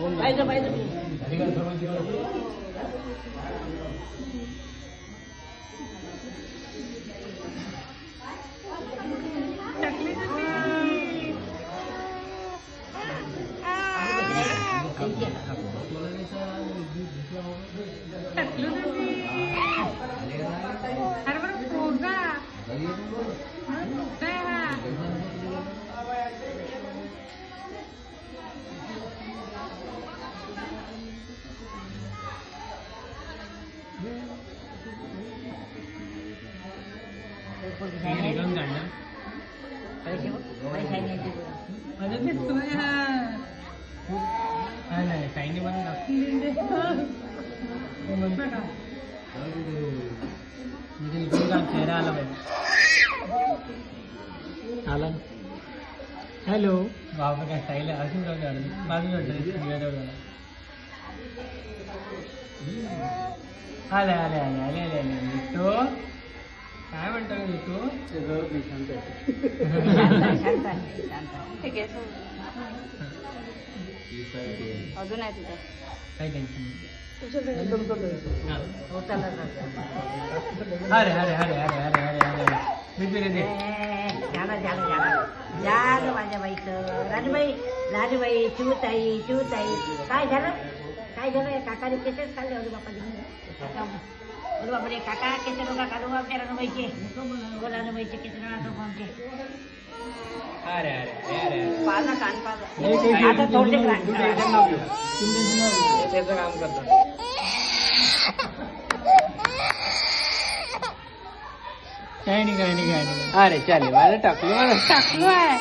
पाहिजे पाहिजे हॅलो बाबा काय स्टाईल आहे अजून बाजूला आले आले आले आले आले आले तो काय म्हणतो तू अजून आहे तिथे काही टेन्शन नाही अरे अरे अरे अरे अरे अरे अरे बिलकुल दे झालं झालं झालं झालं माझ्या बाईचं राजूबाई राजूबाई शिवताई शिवताई काय झालं काकाने केसेस काढले अरे बापा अरे बापरे काका केसे नका काढू आमच्या रानूबाईचे रानूबाईचे केसे नका आमचे अरे अरे अरे पाजा कान पाजा आता थोडे त्याचं काम करतात काही नाही अरे चालेल मला टाकलो आहे